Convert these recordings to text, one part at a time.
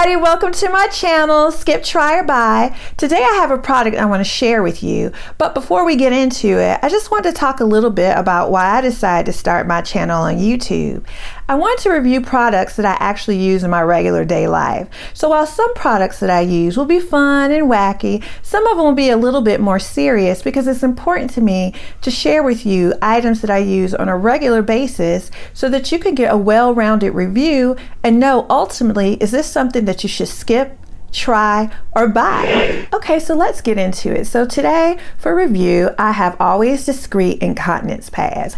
everybody, welcome to my channel, Skip, Try, or Buy. Today I have a product I want to share with you, but before we get into it, I just want to talk a little bit about why I decided to start my channel on YouTube. I want to review products that I actually use in my regular day life. So while some products that I use will be fun and wacky, some of them will be a little bit more serious because it's important to me to share with you items that I use on a regular basis so that you can get a well-rounded review and know ultimately, is this something that you should skip, try, or buy? Okay, so let's get into it. So today for review, I have Always Discreet incontinence pads.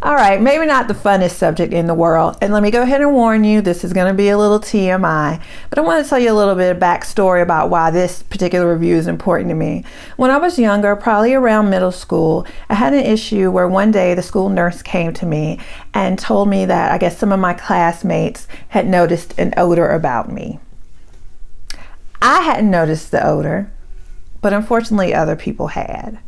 All right, maybe not the funnest subject in the world, and let me go ahead and warn you, this is going to be a little TMI, but I want to tell you a little bit of backstory about why this particular review is important to me. When I was younger, probably around middle school, I had an issue where one day the school nurse came to me and told me that I guess some of my classmates had noticed an odor about me. I hadn't noticed the odor, but unfortunately other people had.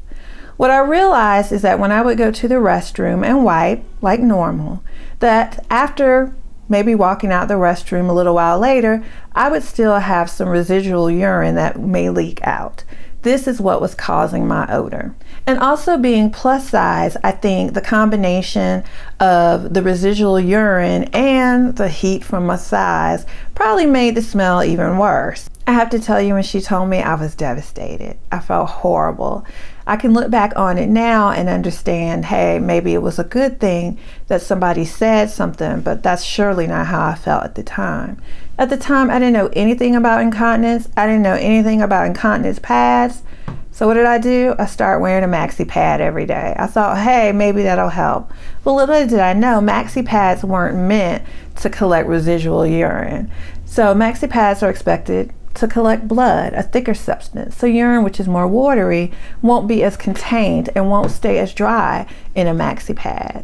What I realized is that when I would go to the restroom and wipe like normal, that after maybe walking out the restroom a little while later, I would still have some residual urine that may leak out. This is what was causing my odor. And also being plus size, I think the combination of the residual urine and the heat from my size probably made the smell even worse. I have to tell you, when she told me, I was devastated. I felt horrible. I can look back on it now and understand, hey, maybe it was a good thing that somebody said something, but that's surely not how I felt at the time. At the time, I didn't know anything about incontinence. I didn't know anything about incontinence pads. So what did I do? I started wearing a maxi pad every day. I thought, hey, maybe that'll help. But little did I know, maxi pads weren't meant to collect residual urine. So maxi pads are expected to collect blood, a thicker substance. So urine, which is more watery, won't be as contained and won't stay as dry in a maxi pad.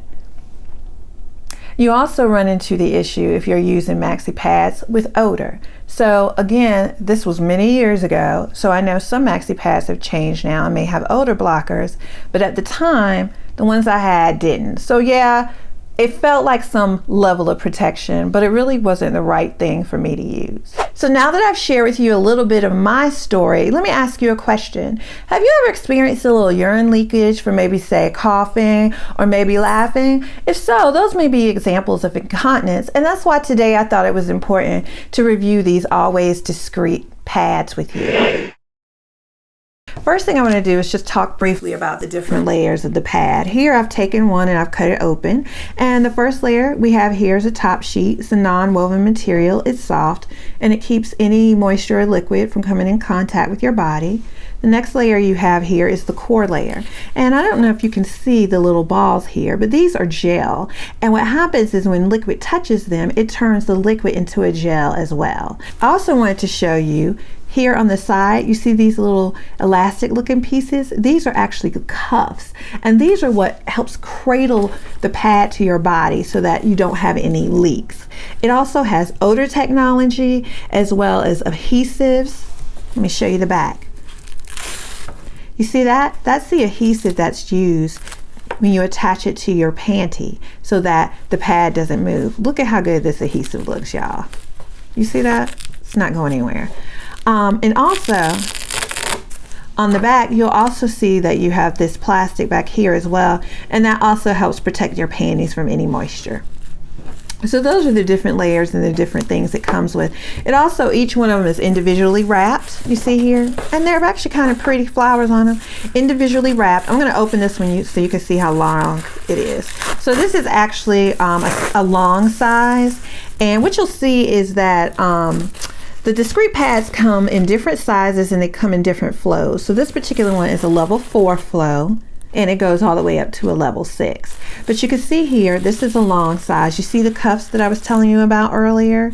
You also run into the issue if you're using maxi pads with odor. So again, this was many years ago, so I know some maxi pads have changed now and may have odor blockers, but at the time, the ones I had didn't. So yeah, it felt like some level of protection, but it really wasn't the right thing for me to use. So now that I've shared with you a little bit of my story, let me ask you a question. Have you ever experienced a little urine leakage from maybe, say, coughing or maybe laughing? If so, those may be examples of incontinence, and that's why today I thought it was important to review these Always Discreet pads with you. First thing I want to do is just talk briefly about the different layers of the pad. Here I've taken one and I've cut it open, and the first layer we have here is a top sheet. It's a non-woven material. It's soft and it keeps any moisture or liquid from coming in contact with your body. The next layer you have here is the core layer, and I don't know if you can see the little balls here, but these are gel, and what happens is when liquid touches them, it turns the liquid into a gel as well. I also wanted to show you here on the side, you see these little elastic looking pieces? These are actually the cuffs, and these are what helps cradle the pad to your body so that you don't have any leaks. It also has odor technology as well as adhesives. Let me show you the back. You see that? That's the adhesive that's used when you attach it to your panty so that the pad doesn't move. Look at how good this adhesive looks, y'all. You see that? It's not going anywhere. And also on the back, you'll also see that you have this plastic back here as well, and that also helps protect your panties from any moisture. So those are the different layers and the different things it comes with. It also, each one of them is individually wrapped, you see here, and they're actually kind of pretty flowers on them, individually wrapped. I'm going to open this one so you can see how long it is. So this is actually a long size, and what you'll see is that the Discreet pads come in different sizes and they come in different flows. So this particular one is a level 4 flow, and it goes all the way up to a level 6. But you can see here, this is a long size. You see the cuffs that I was telling you about earlier?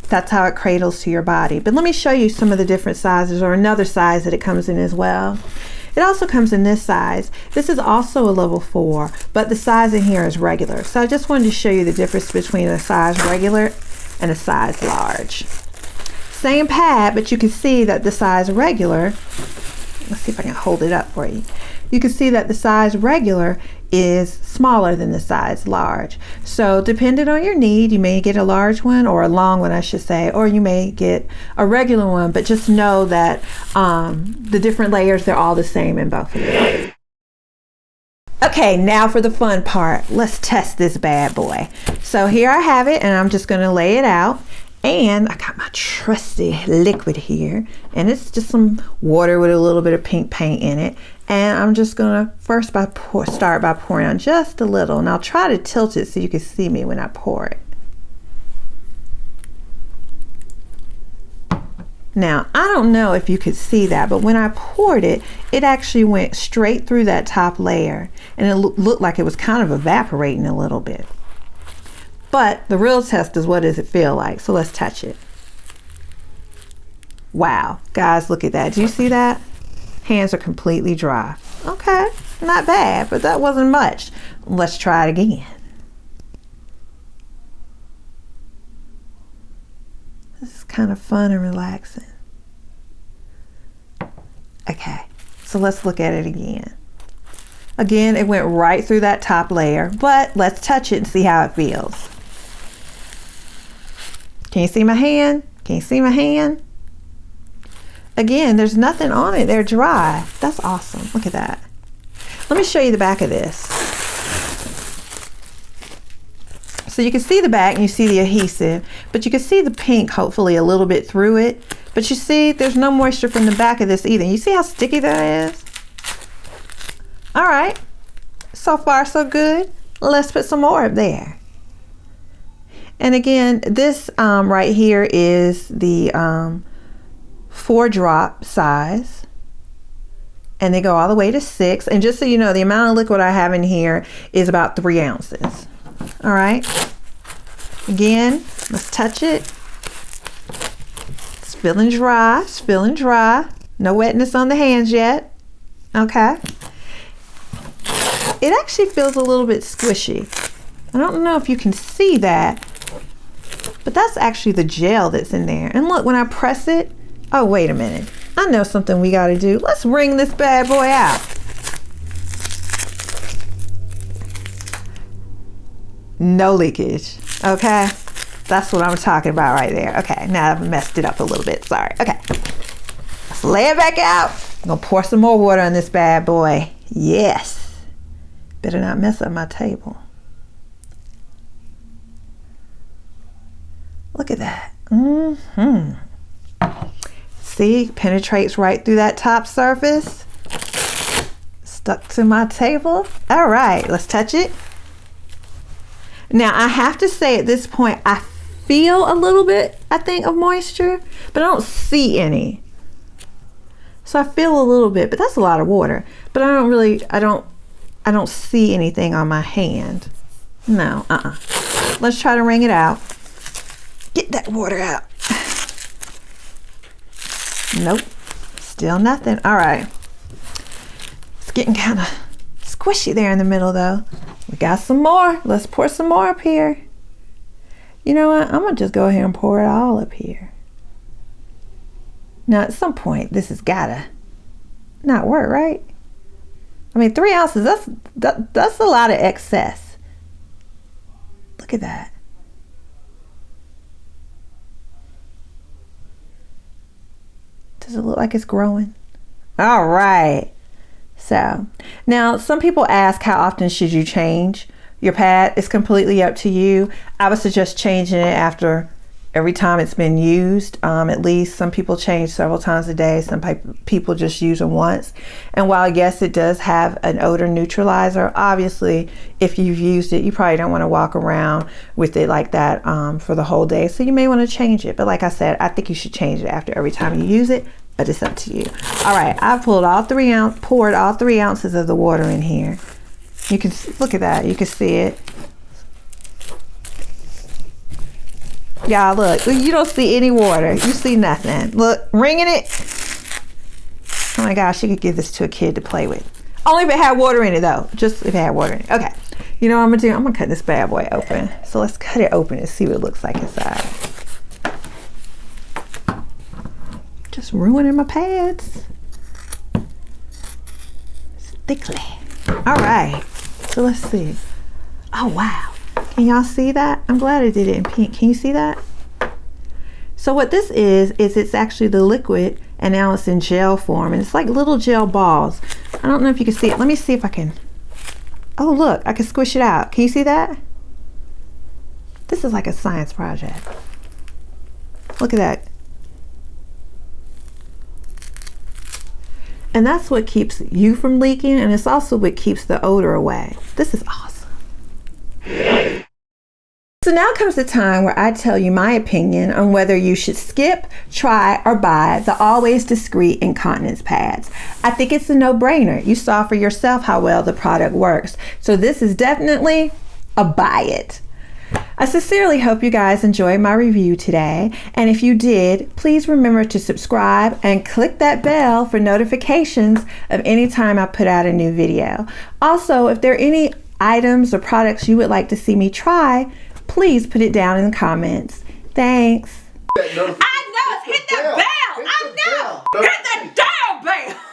That's how it cradles to your body. But let me show you some of the different sizes, or another size that it comes in as well. It also comes in this size. This is also a level 4, but the size in here is regular. So I just wanted to show you the difference between a size regular and a size large. Same pad, but you can see that the size regular Let's see if I can hold it up for you. You can see that the size regular is smaller than the size large. So depending on your need, you may get a large one, or a long one I should say, or you may get a regular one, but just know that the different layers, they're all the same in both of them. Okay, now for the fun part. Let's test this bad boy. So here I have it, and I'm just going to lay it out. And I got my trusty liquid here, and it's just some water with a little bit of pink paint in it. And I'm just going to first start by pouring on just a little. And I'll try to tilt it so you can see me when I pour it. Now, I don't know if you could see that, but when I poured it, it actually went straight through that top layer, and it looked like it was kind of evaporating a little bit. But the real test is, what does it feel like? So let's touch it. Wow, guys, look at that. Do you see that? Hands are completely dry. Okay, not bad, but that wasn't much. Let's try it again. This is kind of fun and relaxing. Okay, so let's look at it again. Again, it went right through that top layer, but let's touch it and see how it feels. Can you see my hand? Can you see my hand? Again, there's nothing on it. They're dry. That's awesome. Look at that. Let me show you the back of this. So you can see the back and you see the adhesive, but you can see the pink hopefully a little bit through it. But you see there's no moisture from the back of this either. You see how sticky that is? All right. So far so good. Let's put some more up there. And again, this right here is the 4-drop size, and they go all the way to 6. And just so you know, the amount of liquid I have in here is about 3 ounces. All right. Again, let's touch it. It's feeling dry. It's feeling dry. No wetness on the hands yet. Okay. It actually feels a little bit squishy. I don't know if you can see that, but that's actually the gel that's in there. And look, when I press it, oh, wait a minute. I know something we got to do. Let's wring this bad boy out. No leakage. Okay. That's what I'm talking about right there. Okay. Now I've messed it up a little bit. Sorry. Okay. Let's lay it back out. I'm going to pour some more water on this bad boy. Yes. Better not mess up my table. Look at that. See, penetrates right through that top surface. Stuck to my table. All right, let's touch it. Now I have to say at this point, I feel a little bit, I think, of moisture, but I don't see any. So I feel a little bit, but that's a lot of water. But I don't see anything on my hand. No, Let's try to wring it out. Get that water out. Nope, still nothing. All right. It's getting kind of squishy there in the middle though. We got some more. Let's pour some more up here. You know what? I'm gonna just go ahead and pour it all up here. Now at some point, this has gotta not work, right? I mean, 3 ounces, that's a lot of excess. Look at that. Does it look like it's growing? All right. So now some people ask, how often should you change your pad? It's completely up to you. I would suggest changing it after every time it's been used. At least some people change several times a day. Some people just use them once. And while yes, it does have an odor neutralizer, obviously if you've used it, you probably don't want to walk around with it like that for the whole day. So you may want to change it. But like I said, I think you should change it after every time you use it, but it's up to you. All right, I've poured all 3 ounces of the water in here. You can look at that. You can see it. Y'all look, you don't see any water. You see nothing. Look, wringing it. Oh my gosh, you could give this to a kid to play with. Only if it had water in it though. Just if it had water in it. Okay. You know what I'm gonna do? I'm gonna cut this bad boy open. So let's cut it open and see what it looks like inside. Just ruining my pads. thickly. All right, so let's see. Oh, wow. Can y'all see that? I'm glad I did it in pink. Can you see that? So what this is it's actually the liquid, and now it's in gel form, and it's like little gel balls. I don't know if you can see it. Let me see if I can. Oh, look, I can squish it out. Can you see that? This is like a science project. Look at that. And that's what keeps you from leaking, and it's also what keeps the odor away. This is awesome. So now comes the time where I tell you my opinion on whether you should skip, try, or buy the Always Discreet incontinence pads. I think it's a no-brainer. You saw for yourself how well the product works. So this is definitely a buy it. I sincerely hope you guys enjoyed my review today, and if you did, please remember to subscribe and click that bell for notifications of any time I put out a new video. Also, if there are any items or products you would like to see me try, please put it down in the comments. Thanks. I know, hit that bell. I know. Hit the damn bell.